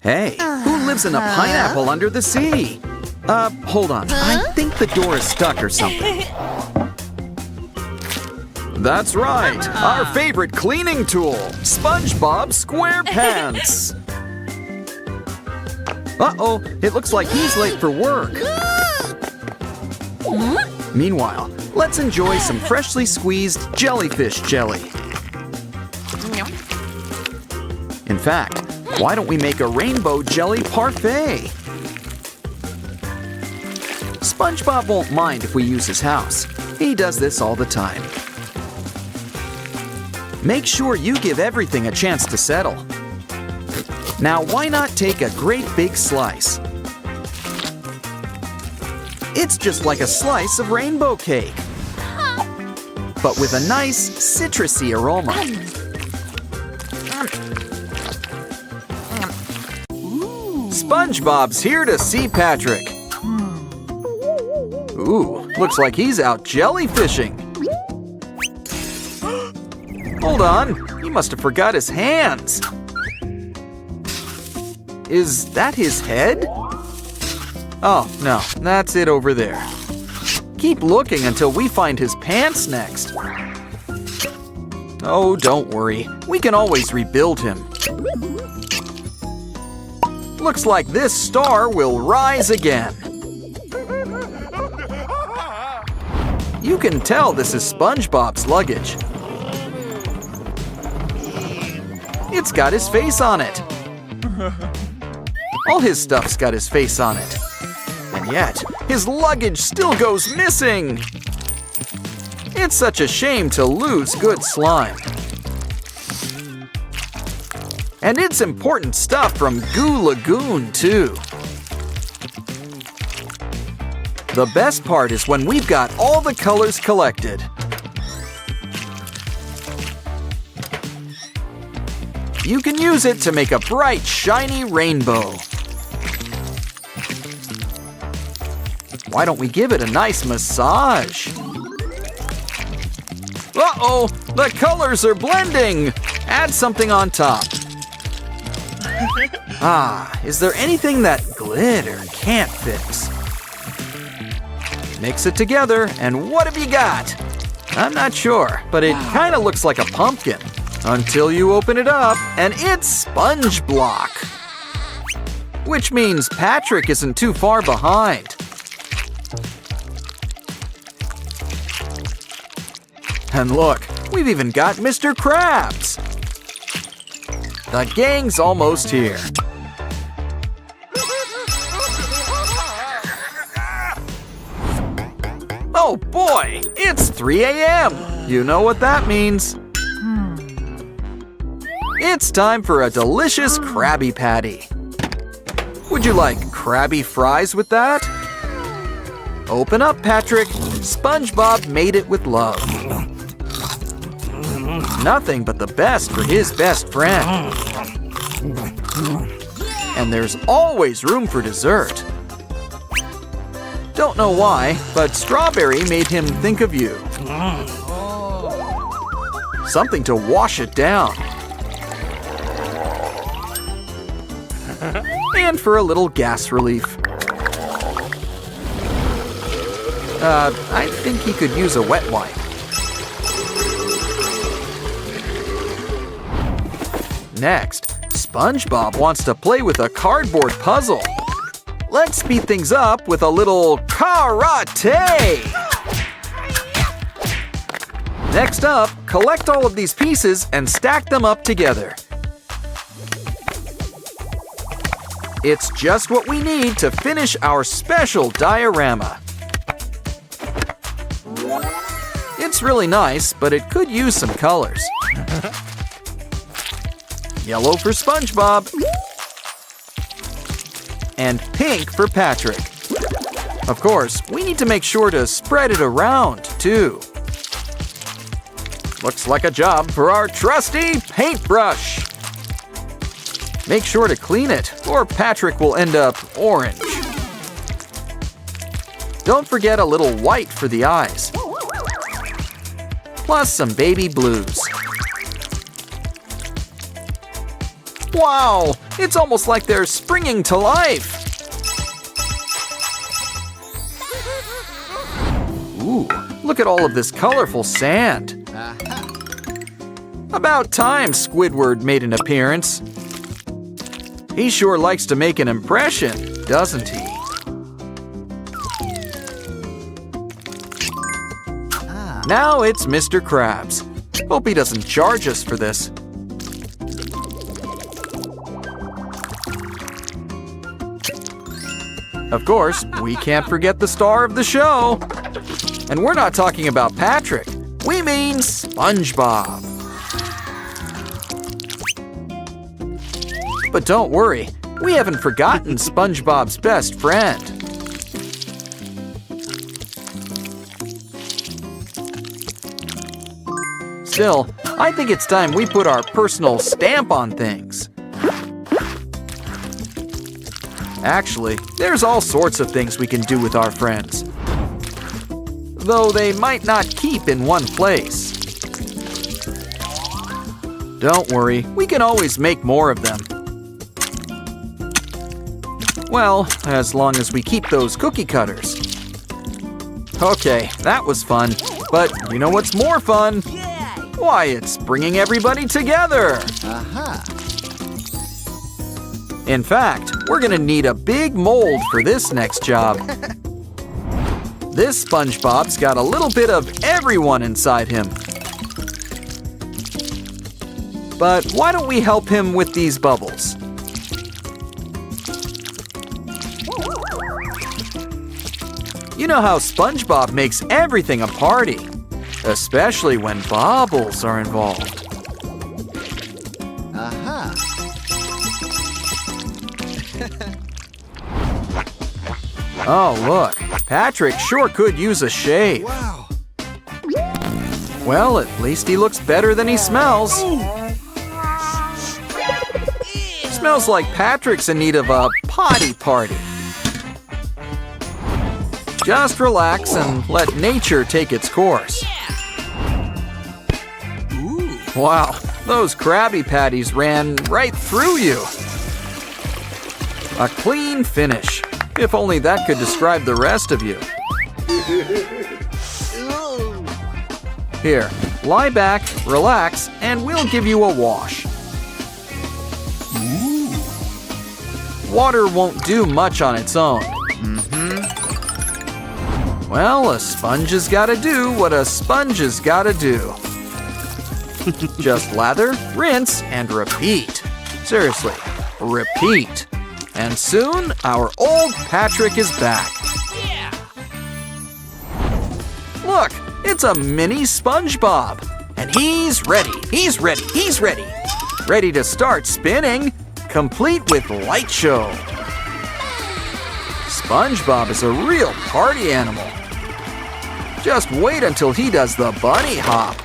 Hey, who lives in a pineapple under the sea? Hold on. I think the door is stuck or something. That's right, our favorite cleaning tool, Spongebob SquarePants. Uh-oh, it looks like he's late for work. Meanwhile, let's enjoy some freshly squeezed jellyfish jelly. In fact, why don't we make a rainbow jelly parfait? Spongebob won't mind if we use his house. He does this all the time. Make sure you give everything a chance to settle. Now, why not take a great big slice? It's just like a slice of rainbow cake, but with a nice citrusy aroma. SpongeBob's here to see Patrick. Ooh, looks like he's out jellyfishing. Hold on, he must have forgot his hands. Is that his head? Oh, no, that's it over there. Keep looking until we find his pants next. Oh, don't worry, we can always rebuild him. Looks like this star will rise again. You can tell this is SpongeBob's luggage. It's got his face on it. All his stuff's got his face on it. And yet, his luggage still goes missing. It's such a shame to lose good slime. And it's important stuff from Goo Lagoon, too. The best part is when we've got all the colors collected. You can use it to make a bright, shiny rainbow. Why don't we give it a nice massage? Uh-oh, the colors are blending! Add something on top. Ah, is there anything that glitter can't fix? Mix it together, and what have you got? I'm not sure, but it kind of looks like a pumpkin. Until you open it up, and it's Sponge Block. Which means Patrick isn't too far behind. And look, we've even got Mr. Krabs. The gang's almost here. Oh boy, it's 3 a.m. You know what that means. It's time for a delicious Krabby Patty. Would you like Krabby fries with that? Open up, Patrick. SpongeBob made it with love. Nothing but the best for his best friend. And there's always room for dessert. Don't know why, but strawberry made him think of you. Something to wash it down. And for a little gas relief. I think he could use a wet wipe. Next, SpongeBob wants to play with a cardboard puzzle. Let's speed things up with a little karate! Next up, collect all of these pieces and stack them up together. It's just what we need to finish our special diorama. It's really nice, but it could use some colors. Yellow for SpongeBob. And pink for Patrick. Of course, we need to make sure to spread it around, too. Looks like a job for our trusty paintbrush. Make sure to clean it, or Patrick will end up orange. Don't forget a little white for the eyes. Plus some baby blues. Wow, it's almost like they're springing to life. Ooh, look at all of this colorful sand. About time Squidward made an appearance. He sure likes to make an impression, doesn't he? Now it's Mr. Krabs. Hope he doesn't charge us for this. Of course, we can't forget the star of the show. And we're not talking about Patrick. We mean Spongebob. But don't worry, we haven't forgotten SpongeBob's best friend. Still, I think it's time we put our personal stamp on things. Actually, there's all sorts of things we can do with our friends. Though they might not keep in one place. Don't worry, we can always make more of them. Well, as long as we keep those cookie cutters. Okay, that was fun. But you know what's more fun? Why, it's bringing everybody together. In fact, we're gonna need a big mold for this next job. This SpongeBob's got a little bit of everyone inside him. But why don't we help him with these bubbles? You know how SpongeBob makes everything a party, especially when bubbles are involved. Oh, look, Patrick sure could use a shave. Wow. Well, at least he looks better than he smells. Smells like Patrick's in need of a potty party. Just relax and let nature take its course. Wow, those Krabby Patties ran right through you. A clean finish. If only that could describe the rest of you. Here, lie back, relax, and we'll give you a wash. Water won't do much on its own. Well, a sponge has gotta do what a sponge has gotta do. Just lather, rinse, and repeat. Seriously, repeat. And soon, our old Patrick is back. Look, it's a mini Spongebob. And he's ready, he's ready, he's ready. Ready to start spinning, complete with light show. Spongebob is a real party animal. Just wait until he does the bunny hop.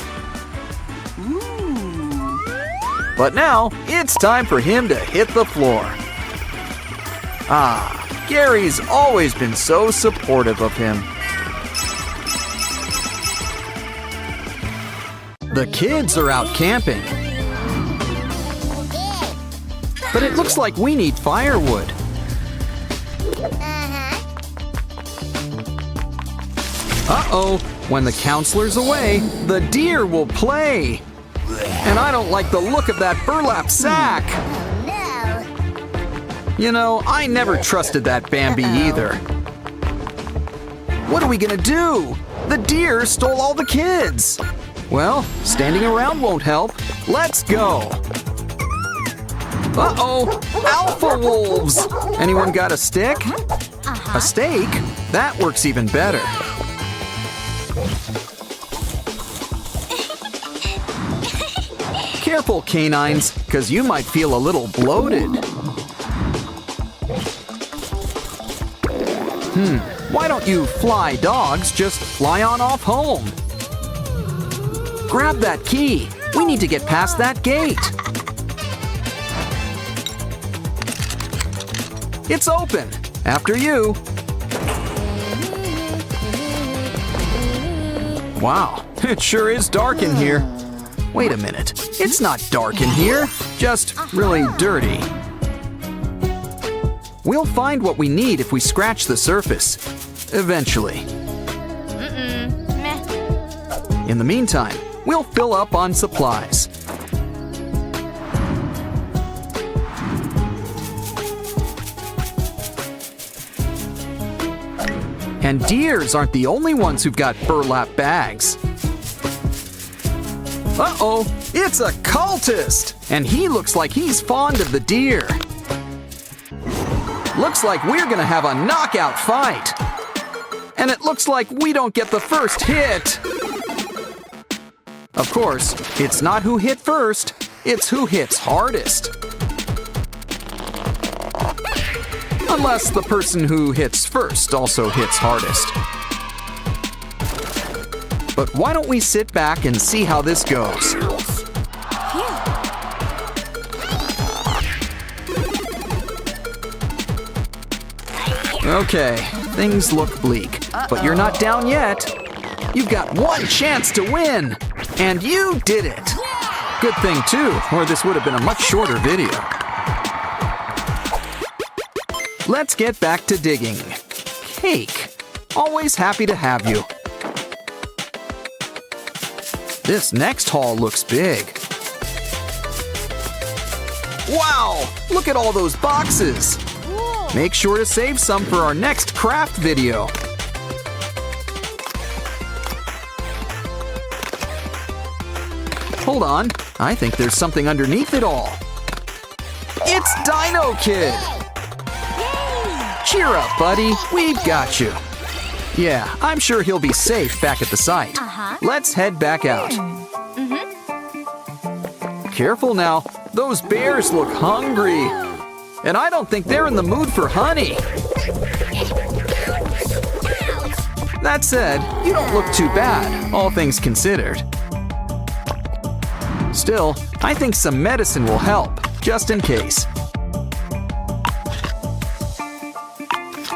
But now, it's time for him to hit the floor. Ah, Gary's always been so supportive of him. The kids are out camping. But it looks like we need firewood. Uh-oh, when the counselor's away, the deer will play. And I don't like the look of that burlap sack. You know, I never trusted that Bambi either. What are we gonna do? The deer stole all the kids. Well, standing around won't help. Let's go. Uh-oh, alpha wolves. Anyone got a stick? A stake? That works even better. Careful, canines, because you might feel a little bloated. Why don't you fly dogs just fly on off home? Grab that key. We need to get past that gate. It's open. After you. Wow, it sure is dark in here. Wait a minute, it's not dark in here. just really dirty. We'll find what we need if we scratch the surface. Eventually. In the meantime, we'll fill up on supplies. And deers aren't the only ones who've got burlap bags. Uh-oh, it's a cultist! And he looks like he's fond of the deer. Looks like we're gonna have a knockout fight. And it looks like we don't get the first hit. Of course, it's not who hit first, it's who hits hardest. Unless the person who hits first also hits hardest. But why don't we sit back and see how this goes? Okay, things look bleak, but you're not down yet. You've got one chance to win, and you did it. Good thing too, or this would have been a much shorter video. Let's get back to digging. Cake. Always happy to have you. This next haul looks big. Wow! Look at all those boxes! Make sure to save some for our next craft video. Hold on, I think there's something underneath it all. It's Dino Kid! Cheer up, buddy. We've got you. Yeah, I'm sure he'll be safe back at the site. Let's head back out. Careful now. Those bears look hungry. And I don't think they're in the mood for honey. That said, you don't look too bad, all things considered. Still, I think some medicine will help, just in case.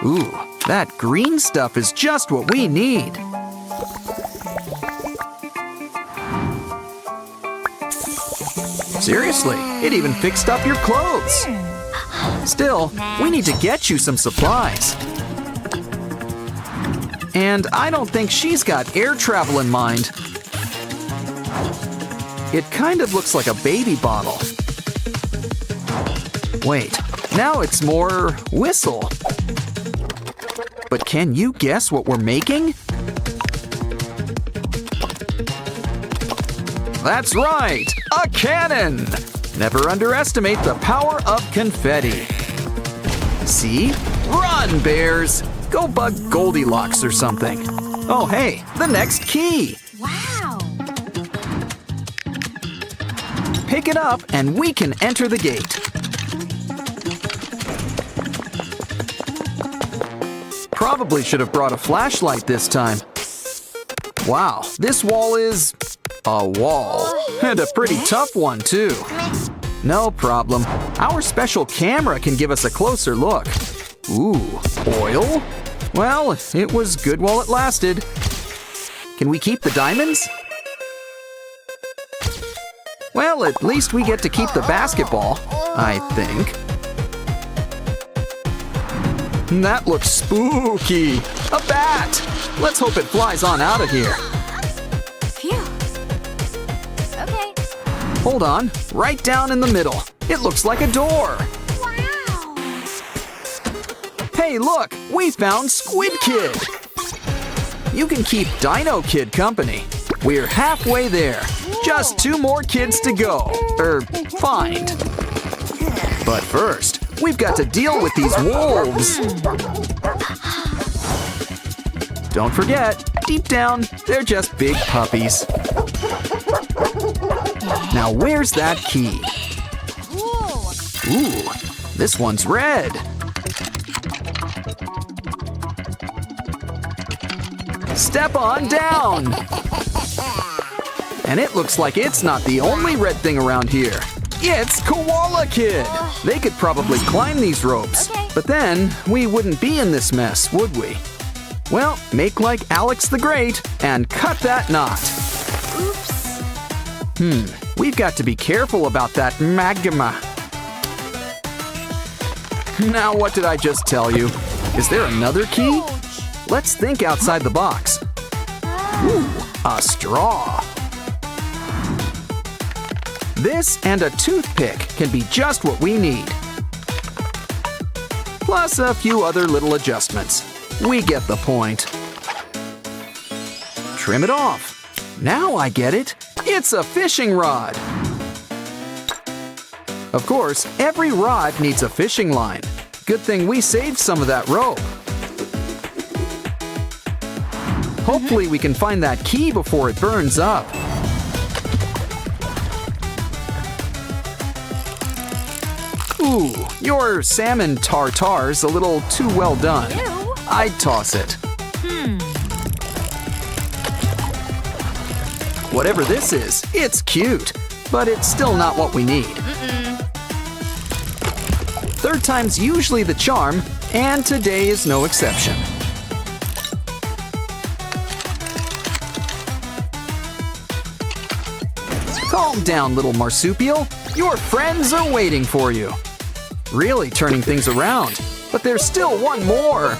Ooh, that green stuff is just what we need. Seriously, it even fixed up your clothes. Still, we need to get you some supplies. And I don't think she's got air travel in mind. It kind of looks like a baby bottle. Wait, now it's more whistle. But can you guess what we're making? That's right, a cannon! Never underestimate the power of confetti. See? Run, bears! Go bug Goldilocks or something. Oh, hey, the next key! Wow! Pick it up and we can enter the gate. Probably should have brought a flashlight this time. Wow, this wall is a wall. And a pretty tough one, too. No problem. Our special camera can give us a closer look. Ooh, oil? Well, it was good while it lasted. Can we keep the diamonds? Well, at least we get to keep the basketball, I think. That looks spooky. A bat! Let's hope it flies on out of here. Phew. Okay. Hold on, right down in the middle. It looks like a door. Wow! Hey, look, we found Squid Kid. You can keep Dino Kid company. We're halfway there. Just 2 more kids to go. Find. But first, we've got to deal with these wolves. Don't forget, deep down, they're just big puppies. Now where's that key? Ooh, this one's red. Step on down. And it looks like it's not the only red thing around here. It's Koala Kid! They could probably climb these ropes. But then, we wouldn't be in this mess, would we? Well, make like Alex the Great and cut that knot. Oops. We've got to be careful about that magma. Now, what did I just tell you? Is there another key? Let's think outside the box. Ooh, a straw. This and a toothpick can be just what we need. Plus a few other little adjustments. We get the point. Trim it off. Now I get it. It's a fishing rod. Of course, every rod needs a fishing line. Good thing we saved some of that rope. Hopefully we can find that key before it burns up. Ooh, your salmon tartare's a little too well done. Ew. I'd toss it. Whatever this is, it's cute, but it's still not what we need. Third time's usually the charm, and today is no exception. Calm down, little marsupial. Your friends are waiting for you. Really turning things around, but there's still one more.